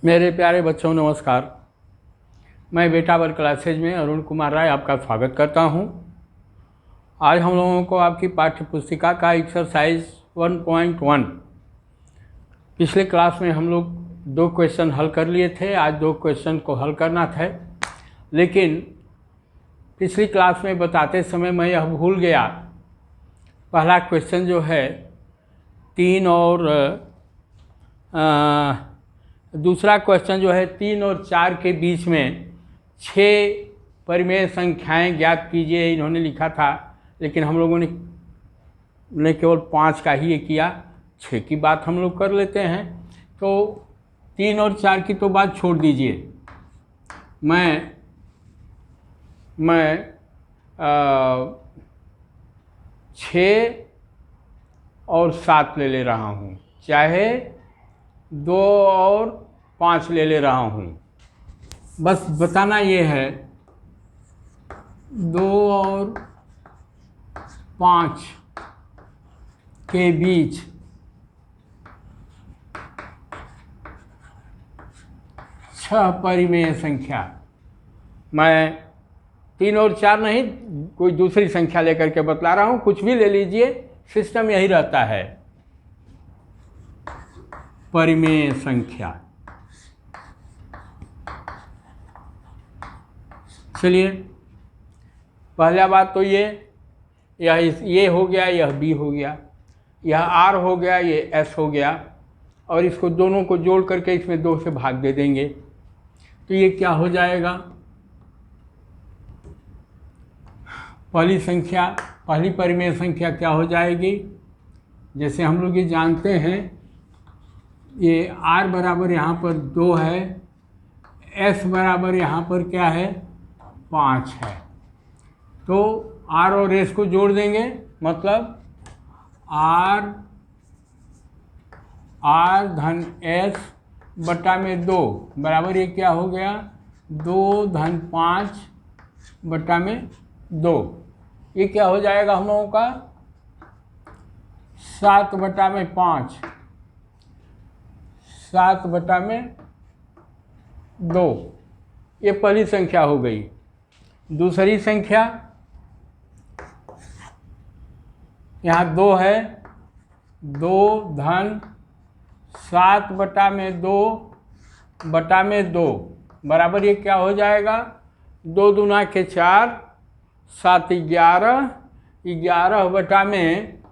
मेरे प्यारे बच्चों नमस्कार। मैं बेटा वर्ग क्लासेज में अरुण कुमार राय आपका स्वागत करता हूं। आज हम लोगों को आपकी पाठ्य पुस्तिका का एक्सरसाइज 1.1 पिछले क्लास में हम लोग 2 क्वेश्चन हल कर लिए थे। आज 2 क्वेश्चन को हल करना था, लेकिन पिछली क्लास में बताते समय मैं यह भूल गया। पहला क्वेश्चन जो है 3 और दूसरा क्वेश्चन जो है 3 और 4 के बीच में 6 परिमेय संख्याएं ज्ञात कीजिए, इन्होंने लिखा था, लेकिन हम लोगों ने केवल 5 का ही ये किया। 6 की बात हम लोग कर लेते हैं। तो 3 और 4 की तो बात छोड़ दीजिए। मैं 6 और 7 ले रहा हूँ, चाहे 2 और 5 ले रहा हूँ। बस बताना ये है 2 और 5 के बीच 6 परिमेय संख्या। मैं 3 और 4 नहीं, कोई दूसरी संख्या लेकर के बतला रहा हूँ। कुछ भी ले लीजिए, सिस्टम यही रहता है। परिमेय संख्या। चलिए, पहला बात तो ये हो गया, यह बी हो गया, यह आर हो गया, ये एस हो गया, और इसको दोनों को जोड़ करके इसमें 2 से भाग दे देंगे। तो ये क्या हो जाएगा? पहली परिमेय संख्या क्या हो जाएगी? जैसे हम लोग ये जानते हैं, ये r बराबर यहाँ पर 2 है, s बराबर यहाँ पर क्या है? 5 है। तो r और s को जोड़ देंगे, मतलब r धन s बटा में 2 बराबर ये क्या हो गया? 2 धन 5 बटा में 2। ये क्या हो जाएगा हम लोगों का? 7 बटा में 5, 7 बटा में 2। ये पहली संख्या हो गई। दूसरी संख्या, यहाँ 2 है, 2 धन 7 बटा में 2 बटा में 2 बराबर ये क्या हो जाएगा? 2 दूना के 4, 7 11, 11 बटा में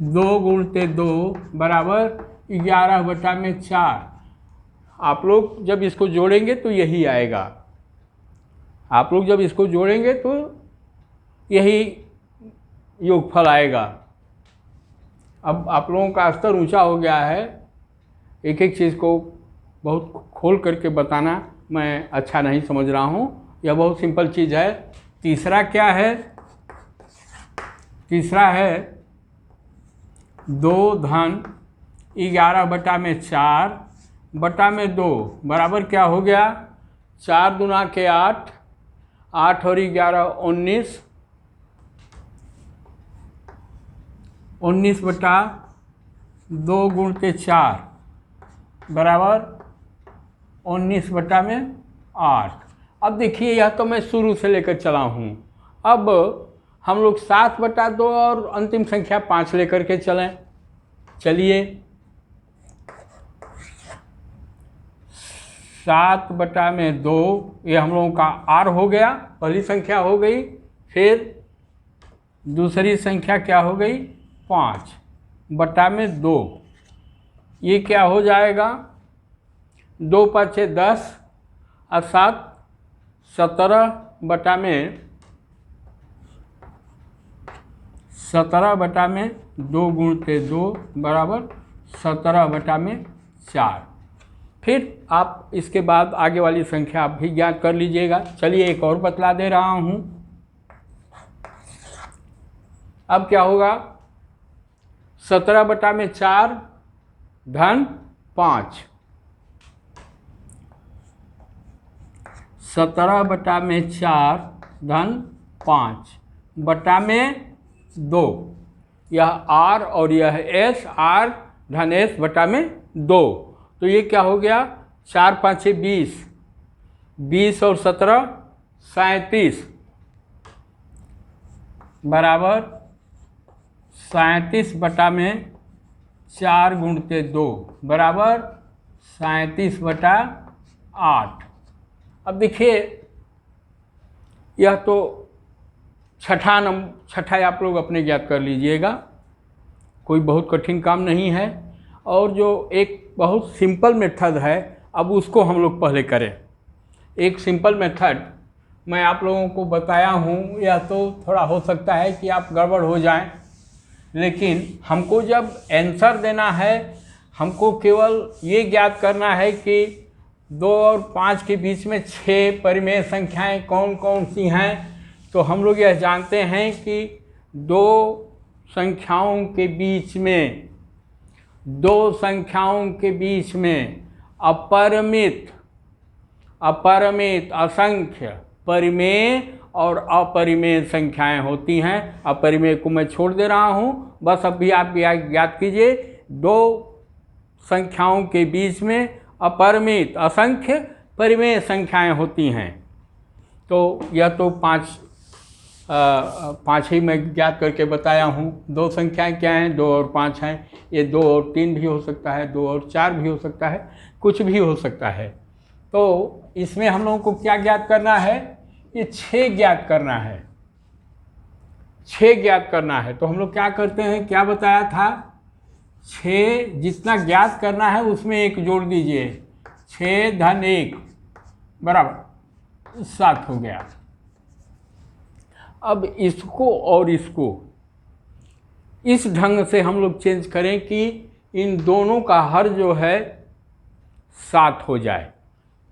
2 गुणते 2 बराबर 11 बटा में 4। आप लोग जब इसको जोड़ेंगे तो यही आएगा। आप लोग जब इसको जोड़ेंगे तो यही योगफल आएगा। अब आप लोगों का स्तर ऊंचा हो गया है। एक एक चीज़ को बहुत खोल करके बताना मैं अच्छा नहीं समझ रहा हूँ। यह बहुत सिंपल चीज़ है। तीसरा क्या है? तीसरा है 2 धन 11 बटा में 4 बटा में 2 बराबर क्या हो गया? 4 दूना के 8, 8 और 11 19, 19 बटा 2 गुणते 4 बराबर 19 बटा में 8। अब देखिए, यह तो मैं शुरू से लेकर चला हूँ। अब हम लोग 7 बटा 2 और अंतिम संख्या 5 लेकर के चलें। चलिए, 7 बटा में 2 ये हम लोगों का r हो गया, पहली संख्या हो गई। फिर दूसरी संख्या क्या हो गई? 5 बटा में 2। ये क्या हो जाएगा? 2 5 10 और 7 17 बटा में 2 गुणते 2 बराबर 17 बटा में 4। फिर आप इसके बाद आगे वाली संख्या आप भी ज्ञात कर लीजिएगा। चलिए, एक और बतला दे रहा हूँ। अब क्या होगा? 17 बटा में 4 धन 5, 17 बटा में 4 धन 5 बटा में 2। यह r और यह s, r धन s बटा में 2। तो ये क्या हो गया, 4 5 20, 20 और 17 37 बराबर 37 बटा में 4 गुणते 2 बराबर 37 बटा 8। अब देखिए यह तो छठा आप लोग अपने ज्ञात कर लीजिएगा, कोई बहुत कठिन काम नहीं है। और जो एक बहुत सिंपल मेथड है, अब उसको हम लोग पहले करें। एक सिंपल मेथड मैं आप लोगों को बताया हूँ, या तो थोड़ा हो सकता है कि आप गड़बड़ हो जाएं, लेकिन हमको जब आंसर देना है, हमको केवल ये ज्ञात करना है कि 2 और 5 के बीच में 6 परिमेय संख्याएं कौन कौन सी हैं। तो हम लोग यह जानते हैं कि 2 संख्याओं के बीच में, 2 संख्याओं के बीच में अपरिमित, असंख्य परिमेय और अपरिमेय संख्याएं होती हैं। अपरिमेय को मैं छोड़ दे रहा हूं, बस अभी आप याद कीजिए, 2 संख्याओं के बीच में अपरिमित असंख्य परिमेय संख्याएं होती हैं। तो यह तो 5 ही मैं ज्ञात करके बताया हूँ। 2 संख्याएं क्या हैं, 2 और 5 हैं। ये 2 और 3 भी हो सकता है, 2 और 4 भी हो सकता है, कुछ भी हो सकता है। तो इसमें हम लोगों को क्या ज्ञात करना है, ये 6 ज्ञात करना है, 6 ज्ञात करना है। तो हम लोग क्या करते हैं, क्या बताया था, 6 जितना ज्ञात करना है उसमें 1 जोड़ दीजिए, 6 धन 1 बराबर 7 हो गया। अब इसको और इसको इस ढंग से हम लोग चेंज करें कि इन दोनों का हर जो है 7 हो जाए।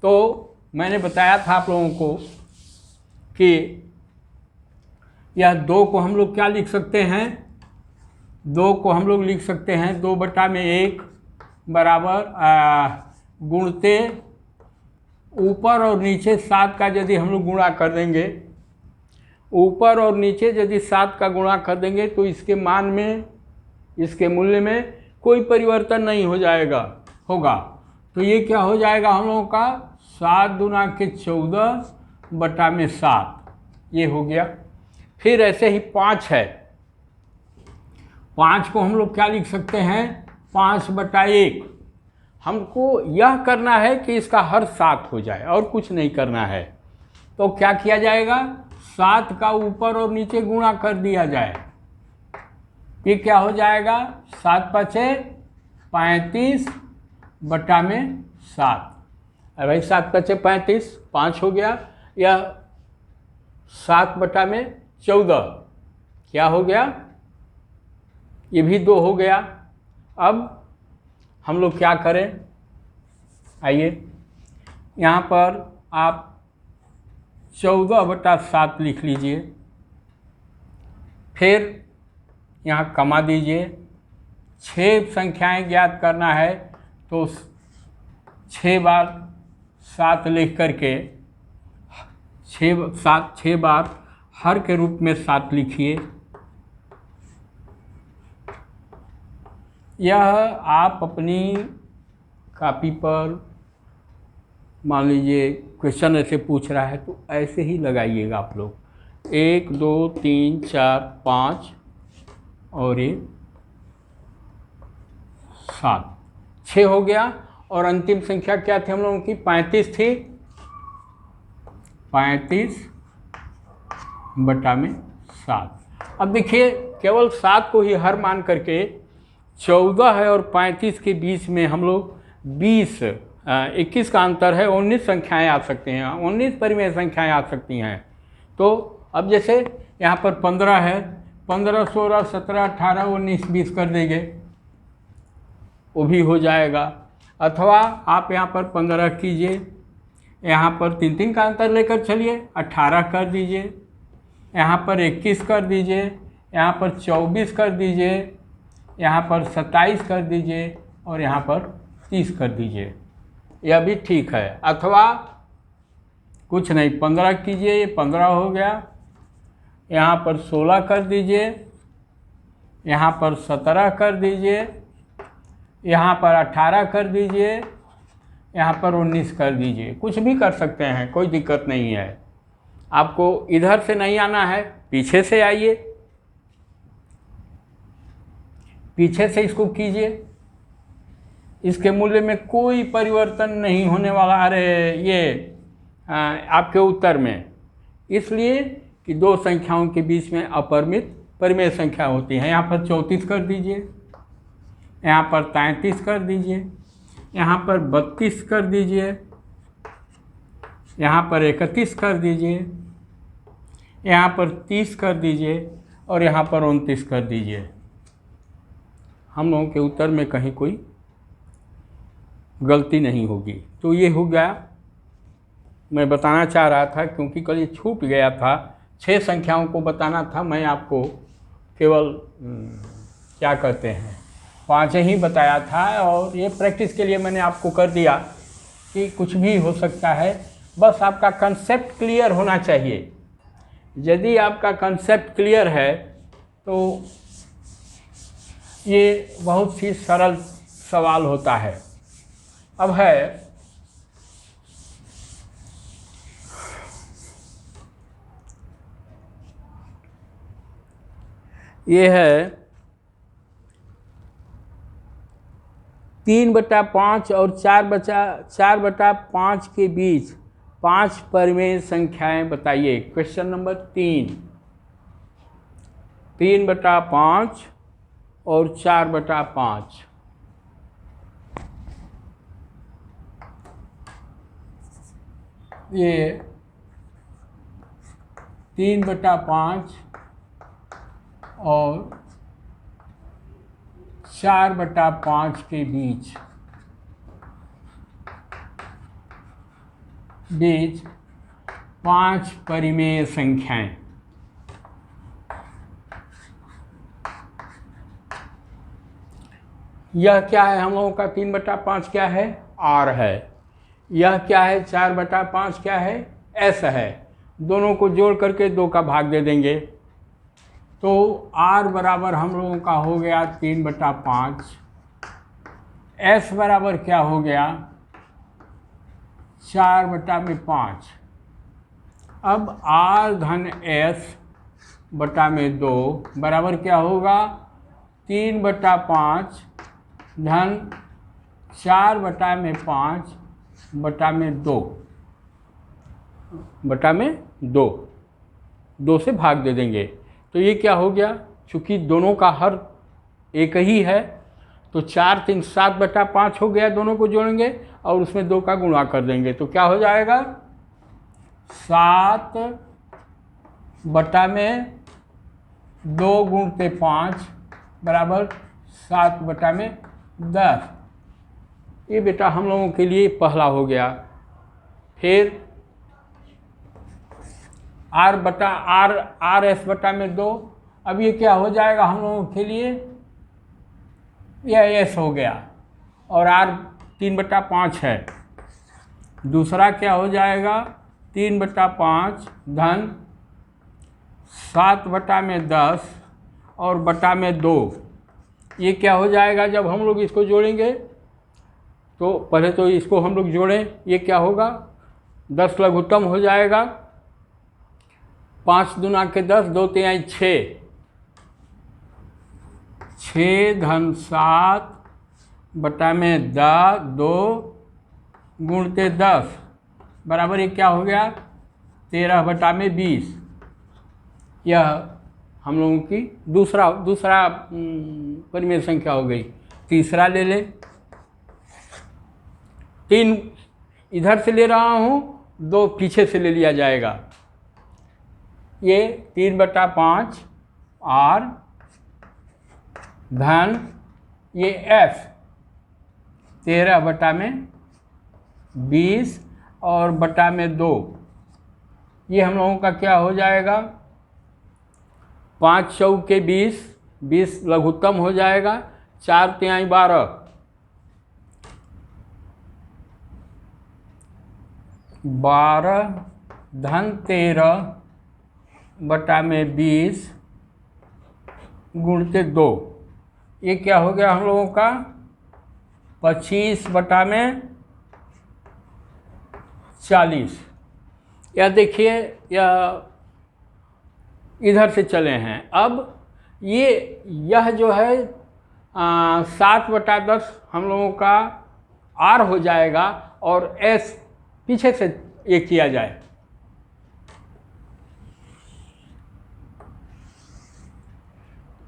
तो मैंने बताया था आप लोगों को कि यह 2 को हम लोग क्या लिख सकते हैं, 2 को हम लोग लिख सकते हैं 2 बटा में 1 बराबर गुणते ऊपर और नीचे 7 का यदि हम लोग गुणा कर देंगे, ऊपर और नीचे यदि 7 का गुणा कर देंगे तो इसके मान में, इसके मूल्य में कोई परिवर्तन नहीं हो होगा। तो ये क्या हो जाएगा हम लोगों का, 7 दूना के 14 बटा में 7, ये हो गया। फिर ऐसे ही 5 है, 5 को हम लोग क्या लिख सकते हैं, 5 बटा 1। हमको यह करना है कि इसका हर 7 हो जाए और कुछ नहीं करना है। तो क्या किया जाएगा, 7 का ऊपर और नीचे गुणा कर दिया जाए। ये क्या हो जाएगा, 7 पचे 35 बटा में 7। अरे भाई 7 पचे 35, 5 हो गया, या 7 बटा में 14 क्या हो गया, ये भी 2 हो गया। अब हम लोग क्या करें, आइए यहाँ पर आप 14 बटा 7 लिख लीजिए, फिर यहाँ कमा दीजिए। 6 संख्याएं ज्ञात करना है तो 6 बार 7 लिख करके 6 बार हर के रूप में 7 लिखिए। यह आप अपनी कॉपी पर, मान लीजिए क्वेश्चन ऐसे पूछ रहा है तो ऐसे ही लगाइएगा आप लोग, 1 2 3 4 5 और ये 7, 6 हो गया। और अंतिम संख्या क्या थी हम लोगों की, 35 थी, 35 बटा में 7। अब देखिए केवल 7 को ही हर मान करके 14 है और 35 के बीच में हम लोग 21 का अंतर है, 19 संख्याएं आ सकती हैं, 19 परिमेय संख्याएं आ सकती हैं। तो अब जैसे यहाँ पर 15 है, 15 16 17 18 19 20 कर देंगे, वो भी हो जाएगा। अथवा आप यहाँ पर 15 कीजिए, यहाँ पर 3 का अंतर लेकर चलिए, 18 कर दीजिए, यहाँ पर 21 कर दीजिए, यहाँ पर 24 कर दीजिए, यहाँ पर 27 कर दीजिए और यहाँ पर 30 कर दीजिए, यह भी ठीक है। अथवा कुछ नहीं, 15 कीजिए, ये 15 हो गया, यहाँ पर 16 कर दीजिए, यहाँ पर 17 कर दीजिए, यहाँ पर 18 कर दीजिए यहाँ पर 19 कर दीजिए। कुछ भी कर सकते हैं, कोई दिक्कत नहीं है। आपको इधर से नहीं आना है, पीछे से आइए, पीछे से इसको कीजिए। इसके मूल्य में कोई परिवर्तन नहीं होने वाला। अरे ये आपके उत्तर में, इसलिए कि दो संख्याओं के बीच में अपरिमित परिमेय संख्या होती है। यहाँ पर 34 कर दीजिए, यहाँ पर 33 कर दीजिए, यहाँ पर 32 कर दीजिए, यहाँ पर 31 कर दीजिए, यहाँ पर 30 कर दीजिए और यहाँ पर 29 कर दीजिए। हम लोगों के उत्तर में कहीं कोई गलती नहीं होगी। तो ये हो गया, मैं बताना चाह रहा था क्योंकि कल ये छूट गया था। 6 संख्याओं को बताना था, मैं आपको केवल क्या कहते हैं 5 ही बताया था। और ये प्रैक्टिस के लिए मैंने आपको कर दिया कि कुछ भी हो सकता है, बस आपका कंसेप्ट क्लियर होना चाहिए। यदि आपका कंसेप्ट क्लियर है तो ये बहुत ही सरल सवाल होता है। अब है ये है 3/5 और 4/5 के बीच 5 परिमेय संख्याएं बताइए। क्वेश्चन नंबर 3/5 और 4/5। ये 3/5 और 4/5 के बीच 5 परिमेय संख्याएं। यह क्या है हम लोगों का? 3/5 क्या है? R है। यह क्या है? 4/5 क्या है? S है। दोनों को जोड़ करके 2 का भाग दे देंगे तो R बराबर हम लोगों का हो गया 3/5। S बराबर क्या हो गया? 4/5। अब R धन S बटा में 2 बराबर क्या होगा? 3/5 धन 4/5 बटा में 2 बटा में 2 से भाग दे देंगे। तो ये क्या हो गया? चूँकि दोनों का हर एक ही है तो 4 3 7/5 हो गया। दोनों को जोड़ेंगे और उसमें 2 का गुणा कर देंगे तो क्या हो जाएगा? 7 बटा में 2 गुणते 5 बराबर 7 बटा में 10। ये बेटा हम लोगों के लिए पहला हो गया। फिर आर एस बटा में 2। अब ये क्या हो जाएगा हम लोगों के लिए? यह एस हो गया और R 3/5 है। दूसरा क्या हो जाएगा? 3/5 धन 7 बटा में 10 और बटा में 2। ये क्या हो जाएगा जब हम लोग इसको जोड़ेंगे? तो पहले तो इसको हम लोग जोड़ें। ये क्या होगा? 10 लघुत्तम हो जाएगा। 5 दूना के 10, 2 तिहाई 6। 6 धन 7 बटा में 2 गुणते 10 बराबर ये क्या हो गया? 13 बटा में 20। यह हम लोगों की दूसरा परिमेय संख्या हो गई। तीसरा ले लें। 3 इधर से ले रहा हूँ, 2 पीछे से ले लिया जाएगा। ये 3/5 R धन ये F 13 बटा में 20 और बटा में 2। ये हम लोगों का क्या हो जाएगा? 5 चौके 20, 20 लघुत्तम हो जाएगा। 4 तिहाई 12, 12 धन 13 बटा में 20 गुणते 2। ये क्या हो गया हम लोगों का? 25 बटा में 40। यह देखिए, यह इधर से चले हैं। अब यह जो है 7/10 हम लोगों का आर हो जाएगा और एस पीछे से ये किया जाए।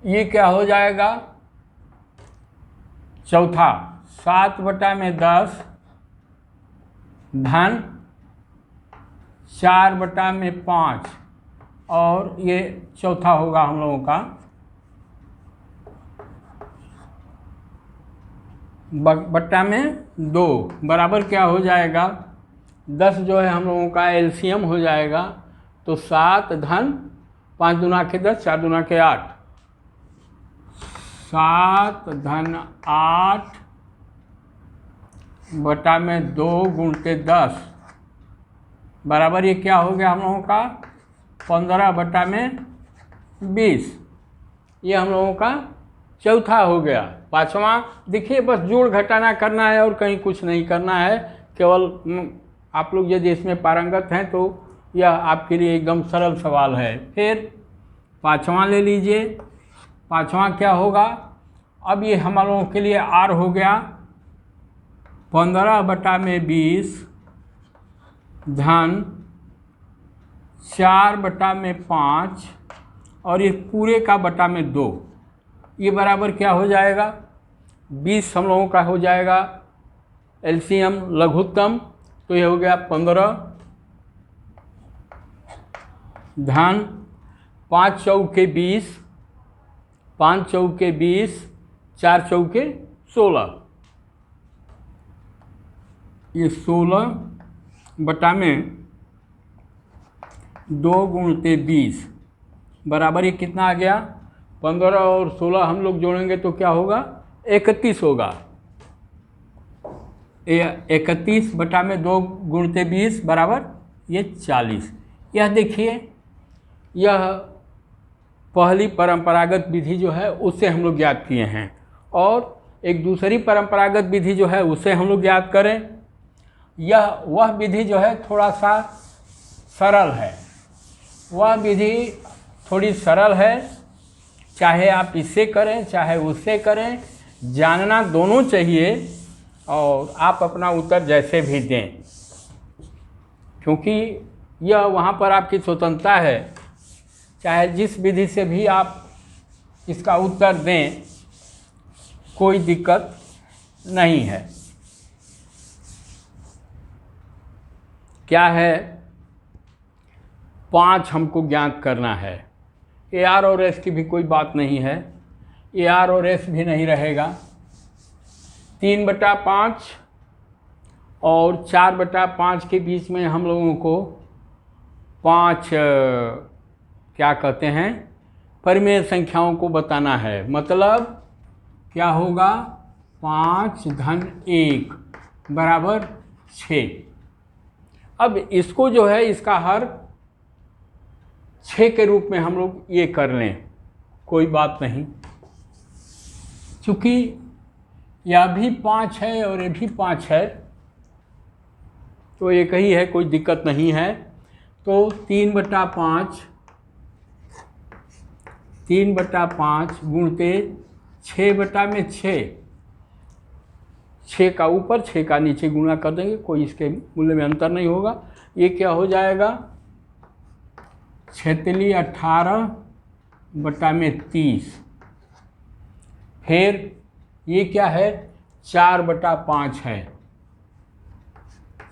ये क्या हो जाएगा, चौथा 7/10 धन 4/5 और ये चौथा होगा हम लोगों का बट्टा में 2 बराबर क्या हो जाएगा, 10 जो है हम लोगों का एलसीएम हो जाएगा। तो 7 धन 5 दूना के 10, 4 दूना के 8, 7 धन 8 बटा में 2 गुणते 10 बराबर ये क्या हो गया हम लोगों का 15/20। ये हम लोगों का चौथा हो गया। पाँचवा देखिए, बस जोड़ घटाना करना है और कहीं कुछ नहीं करना है। केवल आप लोग यदि इसमें पारंगत हैं तो यह आपके लिए एकदम सरल सवाल है। फिर पाँचवा ले लीजिए। पाँचवा क्या होगा, अब ये हम लोगों के लिए आर हो गया 15/20 धन 4/5 और ये पूरे का बटा में 2। ये बराबर क्या हो जाएगा, 20 हम लोगों का हो जाएगा एलसीएम लघुत्तम। तो ये हो गया 15 धन 5 चौके 20, 5 चौके 20, 4 चौके 16। ये 16 बटा में 2 गुणते 20 बराबर ये कितना आ गया, 15 और 16 हम लोग जोड़ेंगे तो क्या होगा, 31 होगा। 31 बटा में 2 गुणते 20 बराबर ये 40। यह देखिए, यह पहली परंपरागत विधि जो है उससे हम लोग ज्ञात किए हैं। और एक दूसरी परंपरागत विधि जो है उससे हम लोग ज्ञात करें। यह वह विधि जो है थोड़ा सा सरल है, वह विधि थोड़ी सरल है। चाहे आप इससे करें चाहे उससे करें, जानना दोनों चाहिए और आप अपना उत्तर जैसे भी दें, क्योंकि यह वहाँ पर आपकी स्वतंत्रता है। चाहे जिस विधि से भी आप इसका उत्तर दें, कोई दिक्कत नहीं है। क्या है, 5 हमको ज्ञात करना है। ए आर और एस की भी कोई बात नहीं है, ए आर और एस भी नहीं रहेगा। 3/5 और 4/5 के बीच में हम लोगों को 5 क्या कहते हैं, परिमेय संख्याओं को बताना है। मतलब क्या होगा, 5 धन 1 बराबर 6। अब इसको जो है इसका हर 6 के रूप में हम लोग ये कर लें, कोई बात नहीं। चूँकि यह भी 5 है और ये भी 5 है तो एक ही है, कोई दिक्कत नहीं है। तो 3/5 गुणते 6/6, 6 का ऊपर 6 का नीचे गुणा कर देंगे, कोई इसके मूल्य में अंतर नहीं होगा। ये क्या हो जाएगा, 18/30। फिर ये क्या है, 4/5 है,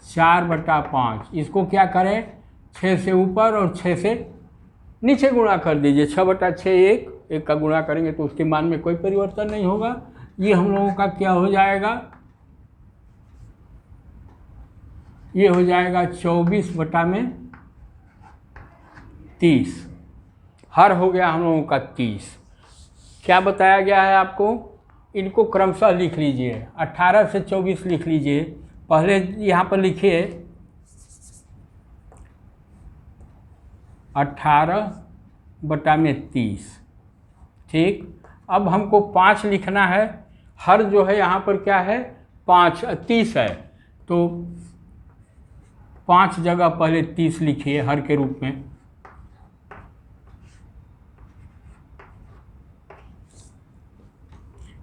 4/5। इसको क्या करें, 6 से ऊपर और 6 से नीचे गुणा कर दीजिए। 6/6 एक का गुणा करेंगे तो उसके मान में कोई परिवर्तन नहीं होगा। ये हम लोगों का क्या हो जाएगा, ये हो जाएगा 24/30। हर हो गया हम लोगों का 30। क्या बताया गया है आपको, इनको क्रमशः लिख लीजिए। 18 से 24 लिख लीजिए। पहले यहाँ पर लिखिए 18/30। ठीक, अब हमको 5 लिखना है। हर जो है यहाँ पर क्या है, 5 30 है। तो 5 जगह पहले 30 लिखिए हर के रूप में।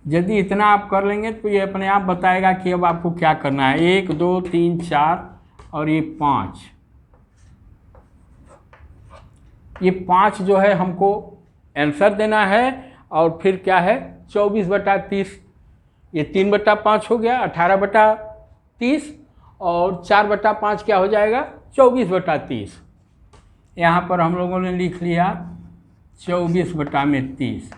यदि इतना आप कर लेंगे तो ये अपने आप बताएगा कि अब आपको क्या करना है। 1 2 3 4 और ये 5, ये 5 जो है हमको आंसर देना है। और फिर क्या है 24/30, ये 3/5 हो गया 18/30 और 4/5 क्या हो जाएगा 24/30। यहाँ पर हम लोगों ने लिख लिया 24/30।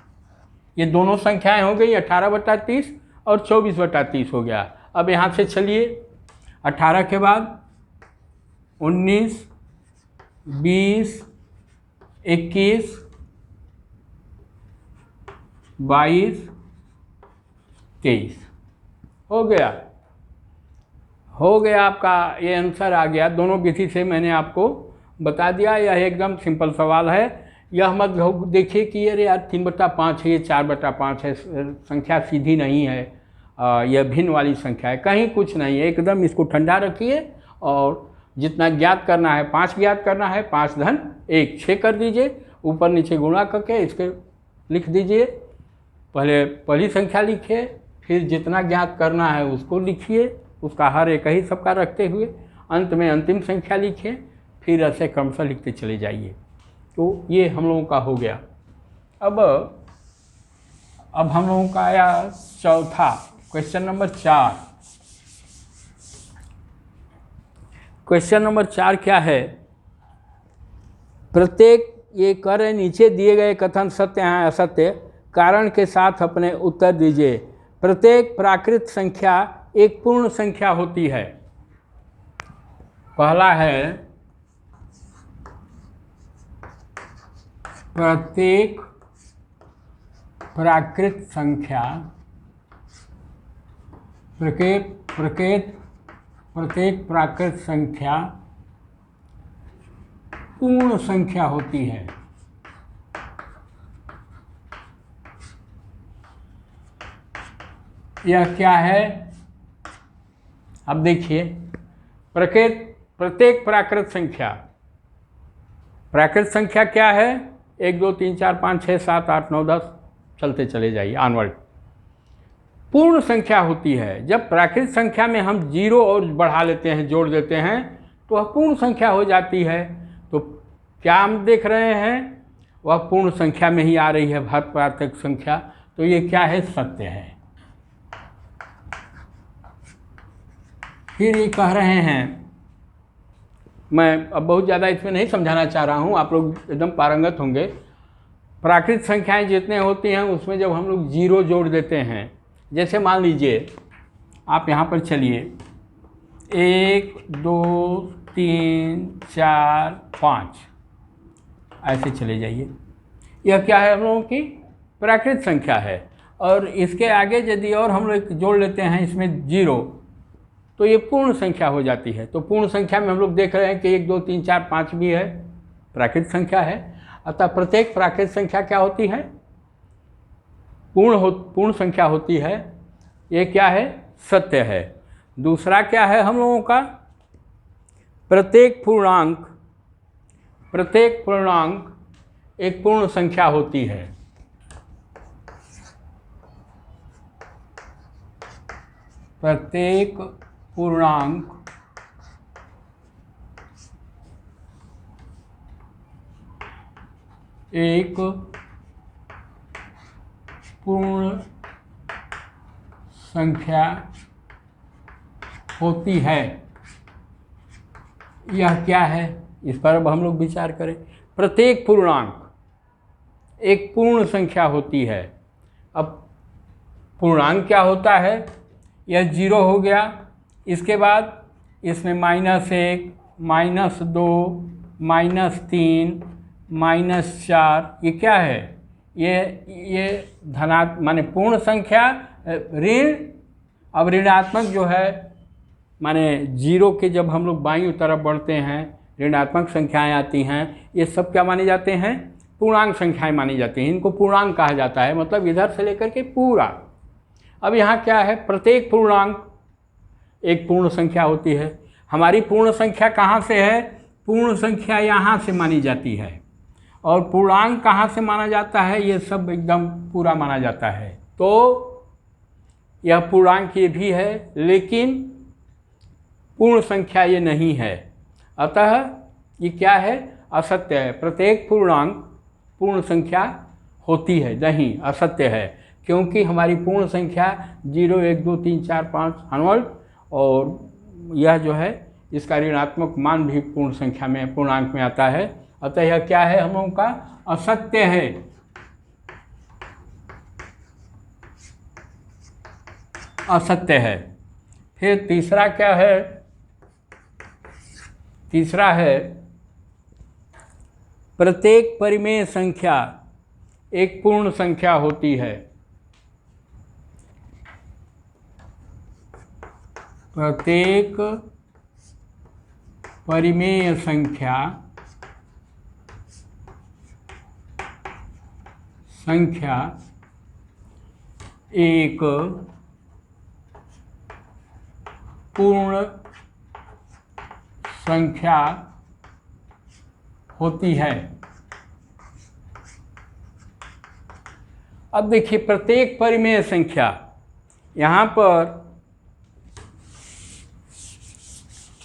ये दोनों संख्याएं हो गई 18/30 और 24/30 हो गया। अब यहाँ से चलिए 18 के बाद 19, 20, 21, 22, 23 हो गया आपका ये आंसर आ गया। दोनों विधि से मैंने आपको बता दिया। यह एकदम सिंपल सवाल है। यह मत देखिए कि अरे यार 3/5 है, ये 4/5 है, संख्या सीधी नहीं है, यह भिन्न वाली संख्या है, कहीं कुछ नहीं है। एकदम इसको ठंडा रखिए और जितना ज्ञात करना है 5 ज्ञात करना है, 5 धन 1 6 कर दीजिए, ऊपर नीचे गुणा करके इसके लिख दीजिए। पहले पहली संख्या लिखिए, फिर जितना ज्ञात करना है उसको लिखिए, उसका हर एक ही सबका रखते हुए अंत में अंतिम संख्या लिखिए, फिर ऐसे क्रमशः लिखते चले जाइए। तो ये हम लोगों का हो गया। अब हम लोगों का आया चौथा क्वेश्चन नंबर 4। क्वेश्चन नंबर 4 क्या है? प्रत्येक, ये कर रहे नीचे दिए गए कथन सत्य हैं असत्य, कारण के साथ अपने उत्तर दीजिए। प्रत्येक प्राकृत संख्या एक पूर्ण संख्या होती है। पहला है प्रत्येक प्राकृत संख्या, प्रत्येक प्राकृत संख्या पूर्ण संख्या होती है। यह क्या है? अब देखिए, प्रत्येक प्राकृत संख्या क्या है? 1 2 3 4 5 6 7 8 9 10 चलते चले जाइए ऑनवर्ड। पूर्ण संख्या होती है। जब प्राकृत संख्या में हम 0 और बढ़ा लेते हैं, जोड़ देते हैं, तो वह पूर्ण संख्या हो जाती है। तो क्या हम देख रहे हैं? वह पूर्ण संख्या में ही आ रही है, हर प्राकृत संख्या। तो ये क्या है? सत्य है। फिर ये कह रहे हैं, मैं अब बहुत ज़्यादा इसमें नहीं समझाना चाह रहा हूँ, आप लोग एकदम पारंगत होंगे। प्राकृत संख्याएं जितने होती हैं उसमें जब हम लोग 0 जोड़ देते हैं, जैसे मान लीजिए आप यहाँ पर चलिए 1 2 3 4 5 ऐसे चले जाइए। यह क्या है? हम लोगों की प्राकृत संख्या है। और इसके आगे यदि और हम लोग जोड़ लेते हैं इसमें 0, तो ये पूर्ण संख्या हो जाती है। तो पूर्ण संख्या में हम लोग देख रहे हैं कि 1 2 3 4 5 भी है, प्राकृत संख्या है। अतः प्रत्येक प्राकृत संख्या क्या होती है? पूर्ण संख्या होती है। ये क्या है? सत्य है। दूसरा क्या है हम लोगों का? प्रत्येक पूर्णांक एक पूर्ण संख्या होती है। प्रत्येक पूर्णांक एक पूर्ण संख्या होती है। यह क्या है? इस पर अब हम लोग विचार करें। प्रत्येक पूर्णांक एक पूर्ण संख्या होती है। अब पूर्णांक क्या होता है? यह 0 हो गया, इसके बाद इसमें -1 -2 -3 -4, ये क्या है? ये धनात्मक माने पूर्ण संख्या ऋण। अब ऋणात्मक जो है माने 0 के जब हम लोग बाईं तरफ बढ़ते हैं ऋणात्मक संख्याएं आती हैं, ये सब क्या माने जाते हैं? पूर्णांक संख्याएं मानी जाती हैं। इनको पूर्णांक कहा जाता है, मतलब इधर से लेकर के पूरा। अब यहाँ क्या है? प्रत्येक पूर्णांक एक पूर्ण संख्या होती है। हमारी पूर्ण संख्या कहाँ से है? पूर्ण संख्या यहाँ से मानी जाती है। और पूर्णांक कहाँ से माना जाता है? ये सब एकदम पूरा माना जाता है। तो यह पूर्णांक ये भी है, लेकिन पूर्ण संख्या ये नहीं है। अतः ये क्या है? असत्य है। प्रत्येक पूर्णांक पूर्ण संख्या होती है नहीं, असत्य है। क्योंकि हमारी पूर्ण संख्या 0, 1, 2, 3, 4, 5 ऑनवर्ड, और यह जो है इसका ऋणात्मक मान भी पूर्ण संख्या में, पूर्णांक में आता है। अतः यह क्या है? हम लोगों का असत्य है। असत्य है। फिर तीसरा क्या है? तीसरा है प्रत्येक परिमेय संख्या एक पूर्ण संख्या होती है। प्रत्येक परिमेय संख्या एक पूर्ण संख्या होती है। अब देखिए, प्रत्येक परिमेय संख्या, यहाँ पर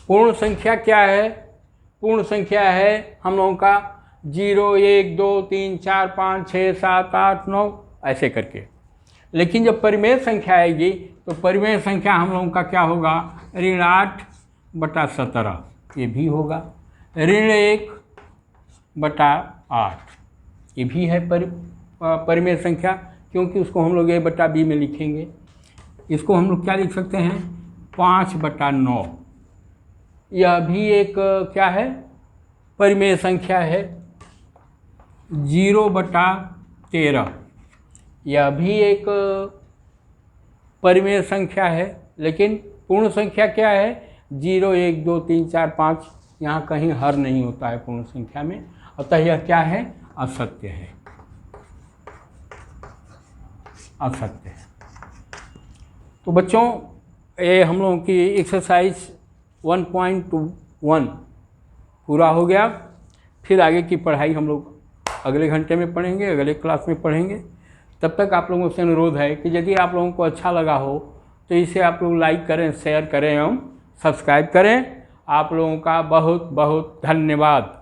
पूर्ण संख्या क्या है? पूर्ण संख्या है हम लोगों का 0, 1, 2, 3, 4, 5, 6, 7, 8, 9 ऐसे करके। लेकिन जब परिमेय संख्या आएगी तो परिमेय संख्या हम लोगों का क्या होगा? ऋण 8/17 ये भी होगा। ऋण 1/8 ये भी है परिमेय संख्या, क्योंकि उसको हम लोग a/b में लिखेंगे। इसको हम लोग क्या लिख सकते हैं? 5/9 यह भी एक क्या है? परिमेय संख्या है। 0/13 यह भी एक परिमेय संख्या है। लेकिन पूर्ण संख्या क्या है? 0, 1, 2, 3, 4, 5 यहाँ कहीं हर नहीं होता है पूर्ण संख्या में। अतः यह क्या है? असत्य है। असत्य है। तो बच्चों, ये हम लोगों की एक्सरसाइज 1.1 पूरा हो गया। फिर आगे की पढ़ाई हम लोग अगले घंटे में पढ़ेंगे, अगले क्लास में पढ़ेंगे। तब तक आप लोगों से अनुरोध है कि यदि आप लोगों को अच्छा लगा हो तो इसे आप लोग लाइक करें, शेयर करें एवं सब्सक्राइब करें। आप लोगों का बहुत बहुत धन्यवाद।